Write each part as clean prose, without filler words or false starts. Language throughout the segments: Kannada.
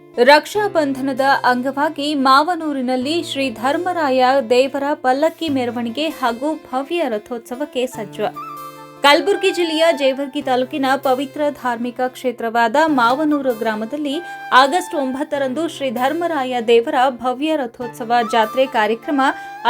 ರಕ್ಷಾ ಬಂಧನದ ಅಂಗವಾಗಿ ಮಾವನೂರಿನಲ್ಲಿ ಶ್ರೀ ಧರ್ಮರಾಯ ದೇವರ ಪಲ್ಲಕ್ಕಿ ಮೆರವಣಿಗೆ ಹಾಗೂ ಭವ್ಯ ರಥೋತ್ಸವಕ್ಕೆ ಸಜ್ಜು. ಕಲಬುರಗಿ ಜಿಲ್ಲೆಯ ಜೇವರ್ಗಿ ತಾಲೂಕಿನ ಪವಿತ್ರ ಧಾರ್ಮಿಕ ಕ್ಷೇತ್ರವಾದ ಮಾವನೂರು ಗ್ರಾಮದಲ್ಲಿ ಆಗಸ್ಟ್ 9ರಂದು ಶ್ರೀ ಧರ್ಮರಾಯ ದೇವರ ಭವ್ಯ ರಥೋತ್ಸವ ಜಾತ್ರೆ ಕಾರ್ಯಕ್ರಮ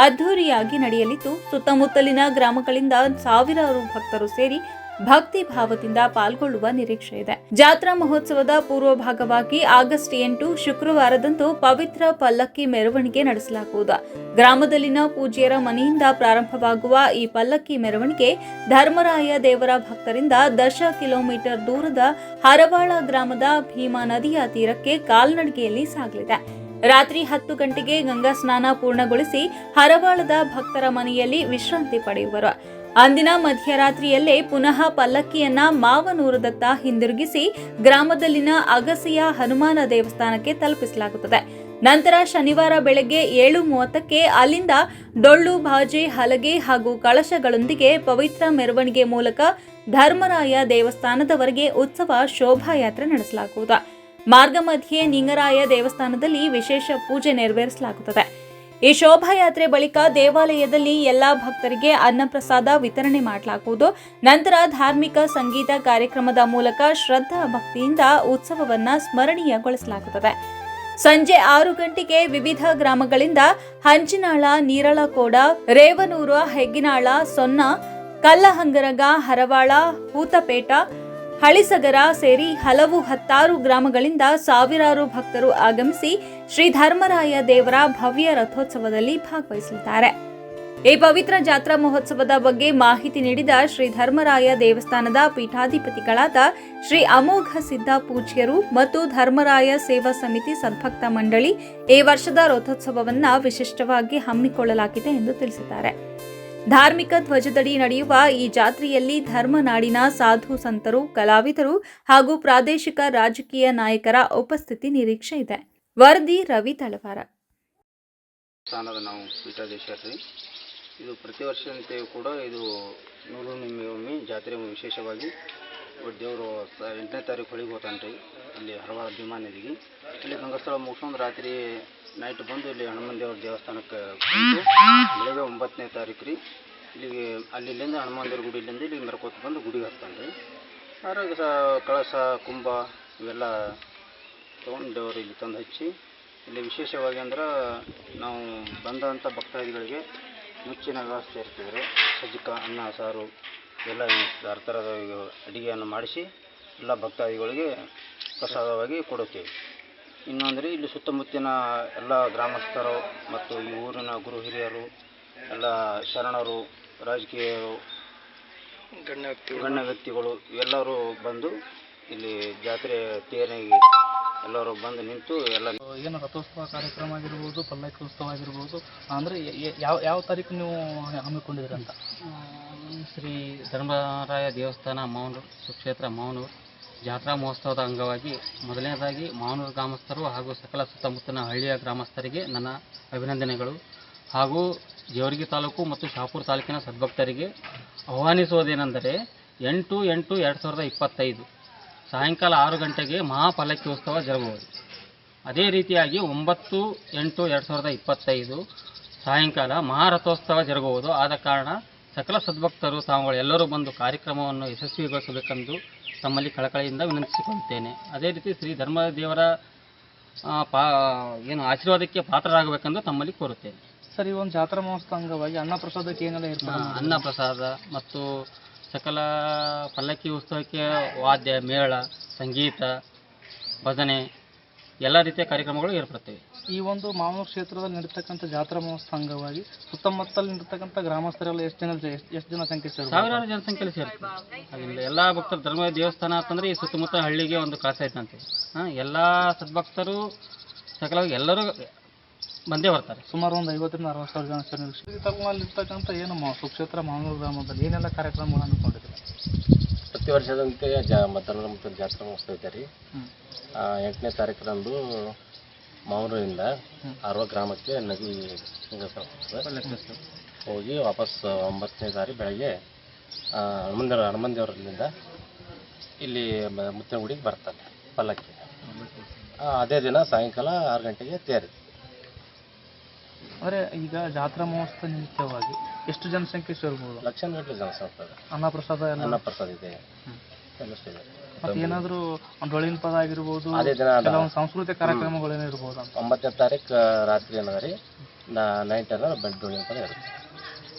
ಅದ್ದೂರಿಯಾಗಿ ನಡೆಯಲಿದ್ದು, ಸುತ್ತಮುತ್ತಲಿನ ಗ್ರಾಮಗಳಿಂದ ಸಾವಿರಾರು ಭಕ್ತರು ಸೇರಿ ಭಕ್ತಿ ಭಾವದಿಂದ ಪಾಲ್ಗೊಳ್ಳುವ ನಿರೀಕ್ಷೆ ಇದೆ. ಜಾತ್ರಾ ಮಹೋತ್ಸವದ ಪೂರ್ವ ಭಾಗವಾಗಿ ಆಗಸ್ಟ್ 8 ಶುಕ್ರವಾರದಂದು ಪವಿತ್ರ ಪಲ್ಲಕ್ಕಿ ಮೆರವಣಿಗೆ ನಡೆಸಲಾಗುವುದು. ಗ್ರಾಮದಲ್ಲಿನ ಪೂಜ್ಯರ ಮನೆಯಿಂದ ಪ್ರಾರಂಭವಾಗುವ ಈ ಪಲ್ಲಕ್ಕಿ ಮೆರವಣಿಗೆ ಧರ್ಮರಾಯ ದೇವರ ಭಕ್ತರಿಂದ 10 ಕಿಲೋಮೀಟರ್ ದೂರದ ಹರವಾಳ ಗ್ರಾಮದ ಭೀಮಾ ನದಿಯ ತೀರಕ್ಕೆ ಕಾಲ್ನಡಿಗೆಯಲ್ಲಿ ಸಾಗಲಿದೆ. ರಾತ್ರಿ 10 ಗಂಟೆಗೆ ಗಂಗಾ ಸ್ನಾನ ಪೂರ್ಣಗೊಳಿಸಿ ಹರವಾಳದ ಭಕ್ತರ ಮನೆಯಲ್ಲಿ ವಿಶ್ರಾಂತಿ ಪಡೆಯುವರು. ಅಂದಿನ ಮಧ್ಯರಾತ್ರಿಯಲ್ಲೇ ಪುನಃ ಪಲ್ಲಕ್ಕಿಯನ್ನ ಮಾವನೂರದತ್ತ ಹಿಂದಿರುಗಿಸಿ ಗ್ರಾಮದಲ್ಲಿನ ಅಗಸಿಯ ಹನುಮಾನ ದೇವಸ್ಥಾನಕ್ಕೆ ತಲುಪಿಸಲಾಗುತ್ತದೆ. ನಂತರ ಶನಿವಾರ ಬೆಳಗ್ಗೆ 7:30ಕ್ಕೆ ಅಲ್ಲಿಂದ ಡೊಳ್ಳು, ಬಾಜೆ, ಹಲಗೆ ಹಾಗೂ ಕಳಶಗಳೊಂದಿಗೆ ಪವಿತ್ರ ಮೆರವಣಿಗೆ ಮೂಲಕ ಧರ್ಮರಾಯ ದೇವಸ್ಥಾನದವರೆಗೆ ಉತ್ಸವ ಶೋಭಾಯಾತ್ರೆ ನಡೆಸಲಾಗುವುದು. ಮಾರ್ಗ ಮಧ್ಯೆ ನಿಂಗರಾಯ ದೇವಸ್ಥಾನದಲ್ಲಿ ವಿಶೇಷ ಪೂಜೆ ನೆರವೇರಿಸಲಾಗುತ್ತದೆ. ಈ ಶೋಭಾಯಾತ್ರೆ ಬಳಿಕ ದೇವಾಲಯದಲ್ಲಿ ಎಲ್ಲಾ ಭಕ್ತರಿಗೆ ಅನ್ನಪ್ರಸಾದ ವಿತರಣೆ ಮಾಡಲಾಗುವುದು. ನಂತರ ಧಾರ್ಮಿಕ ಸಂಗೀತ ಕಾರ್ಯಕ್ರಮದ ಮೂಲಕ ಶ್ರದ್ಧಾ ಭಕ್ತಿಯಿಂದ ಉತ್ಸವವನ್ನು ಸ್ಮರಣೀಯಗೊಳಿಸಲಾಗುತ್ತದೆ. ಸಂಜೆ 6 ಗಂಟೆಗೆ ವಿವಿಧ ಗ್ರಾಮಗಳಿಂದ ಹಂಚಿನಾಳ, ನೀರಳಕೋಡ, ರೇವನೂರ, ಹೆಗ್ಗಿನಾಳ, ಸೊನ್ನ, ಕಲ್ಲಹಂಗರಗ, ಹರವಾಳ, ಹೂತಪೇಟ, ಹಳಿಸಗರ ಸೇರಿ ಹಲವು 10 ಗ್ರಾಮಗಳಿಂದ ಸಾವಿರಾರು ಭಕ್ತರು ಆಗಮಿಸಿ ಶ್ರೀ ಧರ್ಮರಾಯ ದೇವರ ಭವ್ಯ ರಥೋತ್ಸವದಲ್ಲಿ ಭಾಗವಹಿಸಲಿದ್ದಾರೆ. ಈ ಪವಿತ್ರ ಜಾತ್ರಾ ಮಹೋತ್ಸವದ ಬಗ್ಗೆ ಮಾಹಿತಿ ನೀಡಿದ ಶ್ರೀ ಧರ್ಮರಾಯ ದೇವಸ್ಥಾನದ ಪೀಠಾಧಿಪತಿಗಳಾದ ಶ್ರೀ ಅಮೋಘ ಸಿದ್ಧ ಪೂಜ್ಯರು ಮತ್ತು ಧರ್ಮರಾಯ ಸೇವಾ ಸಮಿತಿ ಸದ್ಭಕ್ತ ಮಂಡಳಿ ಈ ವರ್ಷದ ರಥೋತ್ಸವವನ್ನು ವಿಶಿಷ್ಟವಾಗಿ ಹಮ್ಮಿಕೊಳ್ಳಲಾಗಿದೆ ಎಂದು ತಿಳಿಸಿದ್ದಾರೆ. ಧಾರ್ಮಿಕ ಧ್ವಜದಡಿ ನಡೆಯುವ ಈ ಜಾತ್ರೆಯಲ್ಲಿ ಧರ್ಮನಾಡಿನ ಸಾಧು ಸಂತರು, ಕಲಾವಿದರು ಹಾಗೂ ಪ್ರಾದೇಶಿಕ ರಾಜಕೀಯ ನಾಯಕರ ಉಪಸ್ಥಿತಿ ನಿರೀಕ್ಷೆ ಇದೆ. ವರದಿ ರವಿ ತಳವಾರ. ನಾವು ಪೀಠಾಧೀಶರು ಇದು ಪ್ರತಿ ವರ್ಷದಂತೆಯೂ ಕೂಡ ಇದು 100 ನಿಮಿಷೊಮ್ಮೆ ಜಾತ್ರೆ ವಿಶೇಷವಾಗಿ ದೇವರು 8ನೇ ತಾರೀಕು ಹೊಳಿಗೆ ಹೋತಾನ್ರಿ. ಅಲ್ಲಿ ಹರವಾಳ ಭೀಮಾ ನದಿಗೆ ಇಲ್ಲಿ ಗಂಗಾಸ್ಥಳ ಮುಗಿಸ್ಕೊಂಡು ರಾತ್ರಿ ನೈಟ್ ಬಂದು ಇಲ್ಲಿ ಹನುಮಾನ ದೇವ್ರ ದೇವಸ್ಥಾನಕ್ಕೆ ಬೆಳಗ್ಗೆ 9ನೇ ತಾರೀಕು ರೀ ಇಲ್ಲಿಗೆ ಅಲ್ಲಿಂದ ಹನುಮಾನ ದೇವ್ರ ಗುಡಿಲಿಂದ ಇಲ್ಲಿಗೆ ಮೆರ್ಕೋತ ಬಂದು ಗುಡಿಗೆ ಹತ್ತಾನೆ ರೀ. ಅದ್ರಾಗ ಕಳಸ, ಕುಂಭ ಇವೆಲ್ಲ ತೊಗೊಂಡು ದೇವರು ಇಲ್ಲಿ ತಂದು ಹಚ್ಚಿ ಇಲ್ಲಿ ವಿಶೇಷವಾಗಿ ಅಂದ್ರೆ ನಾವು ಬಂದಂಥ ಭಕ್ತಾದಿಗಳಿಗೆ ಮುಚ್ಚಿನ ವ್ಯವಸ್ಥೆ ಇರ್ತಿದ್ರು. ಸಜ್ಜಕ, ಅನ್ನ, ಸಾರು ಎಲ್ಲ ಥರದ ಅಡುಗೆಯನ್ನು ಮಾಡಿಸಿ ಎಲ್ಲ ಭಕ್ತಾದಿಗಳಿಗೆ ಪ್ರಸಾದವಾಗಿ ಕೊಡುತ್ತೇವೆ. ಇನ್ನೊಂದರೆ ಇಲ್ಲಿ ಸುತ್ತಮುತ್ತಿನ ಎಲ್ಲ ಗ್ರಾಮಸ್ಥರು ಮತ್ತು ಈ ಊರಿನ ಗುರು ಹಿರಿಯರು, ಎಲ್ಲ ಶರಣರು, ರಾಜಕೀಯರು, ಗಣ್ಯ ವ್ಯಕ್ತಿಗಳು ಎಲ್ಲರೂ ಬಂದು ಇಲ್ಲಿ ಜಾತ್ರೆ ತೇರಿಗೆ ಎಲ್ಲರೂ ಬಂದು ನಿಂತು ಎಲ್ಲ ಏನು ರಥೋತ್ಸವ ಕಾರ್ಯಕ್ರಮ ಆಗಿರ್ಬೋದು, ಪಲ್ಲಕ್ಕಿ ಉತ್ಸವ ಆಗಿರ್ಬೋದು, ಅಂದರೆ ಯಾವ ತಾರೀಕು ನೀವು ಹಮ್ಮಿಕೊಂಡಿದ್ದೀರಿ ಅಂತ? ಶ್ರೀ ಧರ್ಮರಾಯ ದೇವಸ್ಥಾನ ಮಾವನೂರು ಸುಕ್ಷೇತ್ರ ಮಾವನೂರು ಜಾತ್ರಾ ಮಹೋತ್ಸವದ ಅಂಗವಾಗಿ ಮೊದಲನೇದಾಗಿ ಮಾವನೂರು ಗ್ರಾಮಸ್ಥರು ಹಾಗೂ ಸಕಲ ಸುತ್ತಮುತ್ತಲಿನ ಹಳ್ಳಿಯ ಗ್ರಾಮಸ್ಥರಿಗೆ ನನ್ನ ಅಭಿನಂದನೆಗಳು. ಹಾಗೂ ಜೇವರ್ಗಿ ತಾಲೂಕು ಮತ್ತು ಶಹಾಪುರ ತಾಲೂಕಿನ ಸದ್ಭಕ್ತರಿಗೆ ಆಹ್ವಾನಿಸುವುದೇನೆಂದರೆ 8/8/2025 ಸಾಯಂಕಾಲ 6 ಗಂಟೆಗೆ ಮಹಾಪಲ್ಲಕ್ಕಿ ಉತ್ಸವ ಜರುಗುವುದು. ಅದೇ ರೀತಿಯಾಗಿ 9/8/2025 ಸಾಯಂಕಾಲ ಮಹಾರಥೋತ್ಸವ ಜರುಗುವುದು. ಆದ ಕಾರಣ ಸಕಲ ಸದ್ಭಕ್ತರು ತಾವುಗಳು ಎಲ್ಲರೂ ಬಂದು ಕಾರ್ಯಕ್ರಮವನ್ನು ಯಶಸ್ವಿಗೊಳಿಸಬೇಕೆಂದು ತಮ್ಮಲ್ಲಿ ಕಳಕಳಿಯಿಂದ ವಿನಂತಿಸಿಕೊಳ್ಳುತ್ತೇನೆ. ಅದೇ ರೀತಿ ಶ್ರೀ ಧರ್ಮದೇವರ ಆಶೀರ್ವಾದಕ್ಕೆ ಪಾತ್ರರಾಗಬೇಕೆಂದು ತಮ್ಮಲ್ಲಿ ಕೋರುತ್ತೇನೆ. ಸರ್, ಈ ಒಂದು ಜಾತ್ರಾ ಮಹೋತ್ಸವ ಅಂಗವಾಗಿ ಅನ್ನಪ್ರಸಾದಕ್ಕೆ ಏನೆಲ್ಲ ಇರ್ತದೆ? ಅನ್ನಪ್ರಸಾದ ಮತ್ತು ಸಕಲ ಪಲ್ಲಕ್ಕಿ ಉತ್ಸವಕ್ಕೆ ವಾದ್ಯ, ಮೇಳ, ಸಂಗೀತ, ಭಜನೆ ಎಲ್ಲ ರೀತಿಯ ಕಾರ್ಯಕ್ರಮಗಳು ಏರ್ಪಡುತ್ತವೆ. ಈ ಒಂದು ಮಾವನೂರು ಕ್ಷೇತ್ರದಲ್ಲಿ ನಡೀತಕ್ಕಂಥ ಜಾತ್ರಾ ಮಹೋತ್ಸವ ಅಂಗವಾಗಿ ಸುತ್ತಮುತ್ತಲು ನಡೀತಕ್ಕಂಥ ಗ್ರಾಮಸ್ಥರೆಲ್ಲ ಎಷ್ಟು ಜನ ಸಂಖ್ಯೆ ಸೇರಿ? ಸಾವಿರಾರು ಜನಸಂಖ್ಯೆಯಲ್ಲಿ ಸೇರ್ತದೆ. ಅದರಿಂದ ಎಲ್ಲ ಭಕ್ತರು ಧರ್ಮ ದೇವಸ್ಥಾನ ಅಂತಂದರೆ ಈ ಸುತ್ತಮುತ್ತ ಹಳ್ಳಿಗೆ ಒಂದು ಕಳಸ ಐತಂತೆ. ಎಲ್ಲ ಸದ್ಭಕ್ತರು ಸಕಲವಾಗಿ ಎಲ್ಲರೂ ಬಂದೇ ಬರ್ತಾರೆ. ಸುಮಾರು ಒಂದು 50,000 ರಿಂದ 60,000 ಜನ ಸೇರಿ ತಲುಪಲ್ಲಿರ್ತಕ್ಕಂಥ ಏನು ಸುಕ್ಷೇತ್ರ ಮಾವನೂರು ಗ್ರಾಮದಲ್ಲಿ ಏನೆಲ್ಲ ಕಾರ್ಯಕ್ರಮಗಳು ಹಮ್ಮಿಕೊಂಡಿದ್ದೀವಿ? ಪ್ರತಿ ವರ್ಷದಂತೆ ಧರ್ಮದ ಜಾತ್ರಾ ಮಹೋತ್ಸವ ಇದೆ ರೀ. 8ನೇ ತಾರೀಕರಂದು ಮಾವನೂರಿಂದ ಆರ್ವ ಗ್ರಾಮಕ್ಕೆ ನದಿ ಹೋಗಿ ವಾಪಸ್ 9ನೇ ತಾರೀಕು ಬೆಳಗ್ಗೆ ಹನುಮಂದೇವರಲ್ಲಿಂದ ಇಲ್ಲಿ ಮುತ್ತಿನ ಗುಡಿಗೆ ಬರ್ತಾರೆ ಪಲ್ಲಕ್ಕಿ. ಅದೇ ದಿನ ಸಾಯಂಕಾಲ 6 ಗಂಟೆಗೆ ತೇರು. ಅಂದರೆ ಈಗ ಜಾತ್ರಾ ಮಹೋತ್ಸವ ನಿಮಿತ್ತವಾಗಿ ಎಷ್ಟು ಜನಸಂಖ್ಯೆ ಸೇರ್ಬೋದು? ಲಕ್ಷಾನುಗಟ್ಟಲೆ ಜನ ಸಾಕ್ತಾರೆ. ಅನ್ನಪ್ರಸಾದ ಎಲ್ಲ ಅನ್ನಪ್ರಸಾದ ಇದೆ, ಎಲ್ಲಷ್ಟು ಇದೆ. ಮತ್ತು ಏನಾದರೂ ಡೊಳ್ಳಿನ ಪದ ಆಗಿರ್ಬೋದು, ಅದೇ ದಿನ ಕೆಲವೊಂದು ಸಾಂಸ್ಕೃತಿಕ ಕಾರ್ಯಕ್ರಮಗಳೇನೋ ಇರ್ಬೋದು ಅಂತ. 9ನೇ ತಾರೀಕು ರಾತ್ರಿ ಏನದ ರೀ ನೈಟ್ ಎಲ್ಲ ಬೆಡ್ ಡೊಳ್ಳಿನ ಪದ ಇರುತ್ತೆ.